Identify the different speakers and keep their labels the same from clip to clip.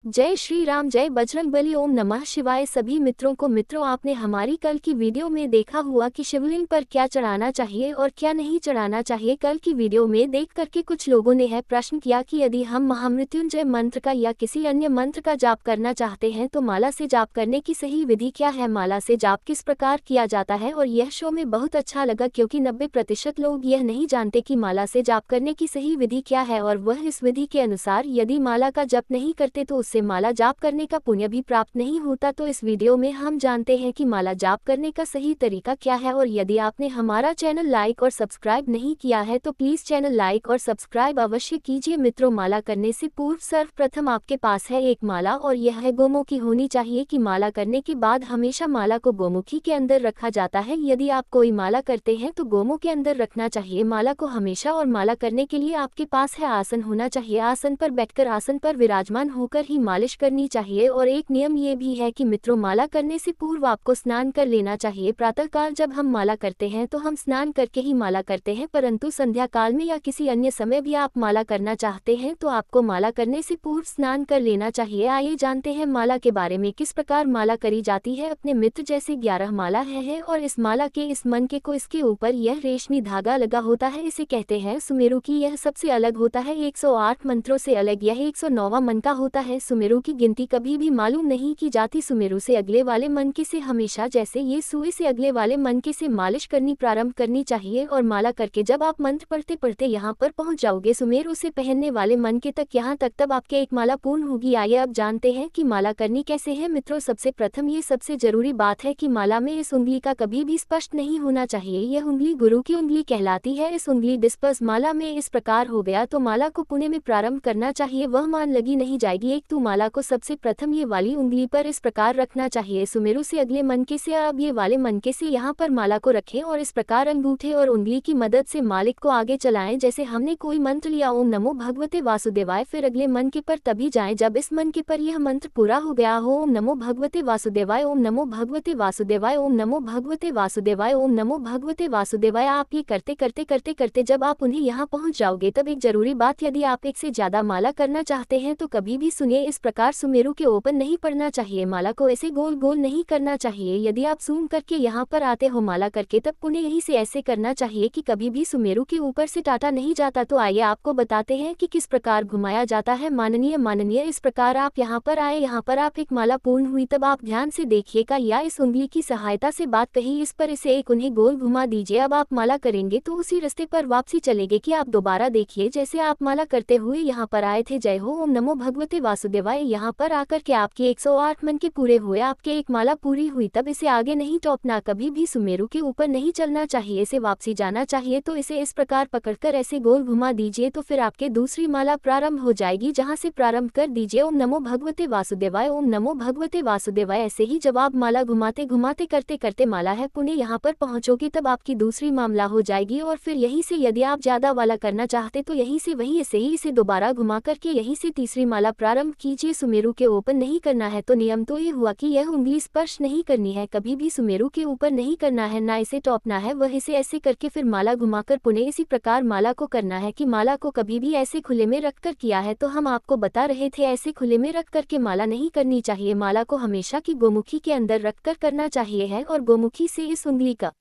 Speaker 1: जय श्री राम, जय बजरंगबली। ओम नमः शिवाय। सभी मित्रों को आपने हमारी कल की वीडियो में देखा हुआ कि शिवलिंग पर क्या चढ़ाना चाहिए और क्या नहीं चढ़ाना चाहिए। कल की वीडियो में देख करके कुछ लोगों ने है प्रश्न किया कि यदि हम महामृत्युंजय मंत्र का या किसी अन्य मंत्र का जाप करना चाहते हैं तो माला से जाप करने की सही विधि क्या है, माला से जाप किस प्रकार किया जाता है। और यह शो में बहुत अच्छा लगा क्योंकि 90% लोग यह नहीं जानते कि माला से जाप करने की सही विधि क्या है और वह इस विधि के अनुसार यदि माला का जप नहीं करते तो उससे माला जाप करने का पुण्य भी प्राप्त नहीं होता। तो इस वीडियो में हम जानते हैं कि माला जाप करने का सही तरीका क्या है। और यदि आपने हमारा चैनल लाइक और सब्सक्राइब नहीं किया है तो प्लीज चैनल लाइक और सब्सक्राइब अवश्य कीजिए। मित्रों, माला करने से पूर्व सर्वप्रथम आपके पास है एक माला और यह है गोमुखी होनी चाहिए। कि माला करने के बाद हमेशा माला को गोमुखी के अंदर रखा जाता है। यदि आप कोई माला करते हैं तो गोमुख के अंदर रखना चाहिए माला को हमेशा। और माला करने के लिए आपके पास है आसन होना चाहिए। आसन पर बैठकर आसन पर विराजमान होकर ही मालिश करनी चाहिए। और एक नियम ये भी है कि मित्रों, माला करने से पूर्व आपको स्नान कर लेना चाहिए। प्रातःकाल जब हम माला करते हैं तो हम स्नान करके ही माला करते हैं, परंतु संध्या काल में या किसी अन्य समय भी आप माला करना चाहते हैं तो आपको माला करने से पूर्व स्नान कर लेना चाहिए। आइए जानते हैं माला के बारे में, किस प्रकार माला करी जाती है। अपने मित्र जैसे 11 माला है और इस माला के इस मनके को इसके ऊपर यह रेशमी धागा लगा होता है। इसे कहते हैं सुमेरु की। यह सबसे अलग होता है, 108 मंत्रों से अलग यह 109वां मन का होता है। सुमेरु की गिनती कभी भी मालूम नहीं की जाती। सुमेरु से अगले वाले मनके से हमेशा जैसे ये सुई से अगले वाले मनके से मालिश करनी प्रारंभ करनी चाहिए। और माला करके जब आप मंत्र पढ़ते पढ़ते यहाँ पर पहुँच जाओगे सुमेरु से पहनने वाले मनके तक यहाँ तक, तब आपके एक माला पूर्ण होगी। आइए अब जानते हैं कि माला करनी कैसे है। मित्रों, सबसे प्रथम ये सबसे जरूरी बात है कि माला में इस उंगली का कभी भी स्पष्ट नहीं होना चाहिए। यह उंगली गुरु की उंगली कहलाती है। इस उंगली डिस्पर्स माला में इस प्रकार हो गया तो माला को पुणे में प्रारंभ करना चाहिए, वह मान लगी नहीं जाएगी। एक तो माला को सबसे प्रथम ये वाली उंगली पर इस प्रकार रखना चाहिए। सुमेरु से अगले मनके से अब ये वाले मनके से यहाँ पर माला को रखें और इस प्रकार अंगूठे और उंगली की मदद से मालिक को आगे चलाएं। जैसे हमने कोई मंत्र लिया, ओम नमो भगवते वासुदेवाय, फिर अगले मनके पर तभी जाएं जब इस मनके पर यह मंत्र पूरा हो गया हो। ओम नमो भगवते वासुदेवाय, ओम नमो भगवते वासुदेवाय, ओम नमो भगवते वासुदेवाय, ओम नमो भगवते वासुदेवाय। आप ये करते करते करते करते जब आप उन्हें यहाँ पहुँच जाओगे तब एक जरूरी बात, यदि आप एक से ज्यादा माला करना चाहते हैं तो कभी भी सुनिए, इस प्रकार सुमेरु के ऊपर नहीं पड़ना चाहिए। माला को ऐसे गोल गोल नहीं करना चाहिए। यदि आप सूम करके यहाँ पर आते हो माला करके तब पुणे यहीं से ऐसे करना चाहिए कि कभी भी सुमेरु के ऊपर से टाटा नहीं जाता। तो आइए आपको बताते हैं कि किस प्रकार घुमाया जाता है। माननीय इस प्रकार आप यहाँ पर आए, यहाँ पर आप एक माला पूर्ण हुई तब आप ध्यान से देखिएगा या इस उंगली की सहायता से बात कही इस पर इसे एक उन्हें गोल घुमा दीजिए। अब आप माला करेंगे तो उसी रास्ते पर वापसी चलेंगे कि आप दोबारा देखिए जैसे आप माला करते हुए यहाँ पर आए थे। जय हो, ओम नमो भगवते वासुदेवाय। यहाँ पर आकर के आपके 108 मन के पूरे हुए, आपके एक माला पूरी हुई तब इसे आगे नहीं टॉपना, कभी भी सुमेरु के ऊपर नहीं चलना चाहिए। इसे वापसी जाना चाहिए तो इसे इस प्रकार पकड़कर ऐसे गोल घुमा दीजिए तो फिर आपके दूसरी माला प्रारंभ हो जाएगी, जहाँ से प्रारंभ कर दीजिए ओम नमो भगवते वासुदेवाय, ओम नमो भगवते वासुदेवाय। ऐसे ही जब आप माला घुमाते घुमाते करते करते माला है पुणे यहाँ पर पहुँचोगे तब आपकी दूसरी मामला हो जाएगी। और फिर यहीं से यदि आप ज्यादा वाला करना चाहते तो यहीं से वहीं ऐसे ही इसे दोबारा घुमा करके यहीं से तीसरी माला प्रारंभ कीजिए। सुमेरु के ऊपर नहीं करना है तो नियम तो ये हुआ कि यह उंगली स्पर्श नहीं करनी है, कभी भी सुमेरु के ऊपर नहीं करना है, ना इसे टॉपना है। वह इसे ऐसे करके फिर माला घुमाकर पुणे इसी प्रकार माला को करना है कि माला को कभी भी ऐसे खुले में रखकर किया है तो हम आपको बता रहे थे ऐसे खुले में रख करके माला नहीं करनी चाहिए। माला को हमेशा की गोमुखी के अंदर रखकर करना चाहिए है। और गोमुखी से इस उंगली का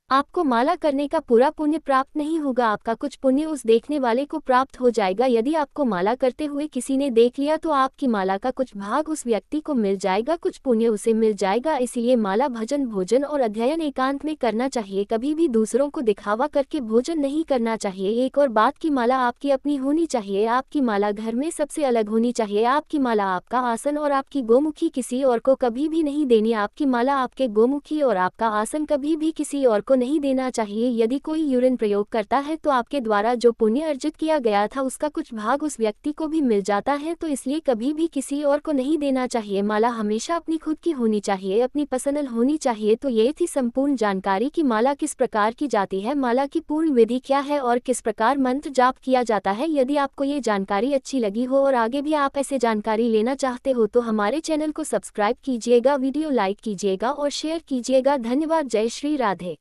Speaker 1: आपको माला करने का पूरा पुण्य प्राप्त नहीं होगा, आपका कुछ पुण्य उस देखने वाले को प्राप्त हो जाएगा। यदि आपको माला करते हुए किसी ने देख लिया तो आपकी माला का कुछ भाग उस व्यक्ति को मिल जाएगा, कुछ पुण्य उसे मिल जाएगा। इसलिए माला भजन भोजन और अध्ययन एकांत में करना चाहिए, कभी भी दूसरों को दिखावा करके भोजन नहीं करना चाहिए। एक और बात की माला आपकी अपनी होनी चाहिए, आपकी माला घर में सबसे अलग होनी चाहिए। आपकी माला आपका आसन और आपकी गोमुखी किसी और को कभी भी नहीं देनी। आपकी माला आपके गोमुखी और आपका आसन कभी भी किसी और को नहीं देना चाहिए। यदि कोई यूरिन प्रयोग करता है तो आपके द्वारा जो पुण्य अर्जित किया गया था उसका कुछ भाग उस व्यक्ति को भी मिल जाता है, तो इसलिए कभी भी किसी और को नहीं देना चाहिए। माला हमेशा अपनी खुद की होनी चाहिए, अपनी पर्सनल होनी चाहिए। तो ये थी संपूर्ण जानकारी कि माला किस प्रकार की जाती है, माला की पूर्ण विधि क्या है और किस प्रकार मंत्र जाप किया जाता है। यदि आपको ये जानकारी अच्छी लगी हो और आगे भी आप ऐसे जानकारी लेना चाहते हो तो हमारे चैनल को सब्सक्राइब कीजिएगा, वीडियो लाइक कीजिएगा और शेयर कीजिएगा। धन्यवाद। जय श्री राधे।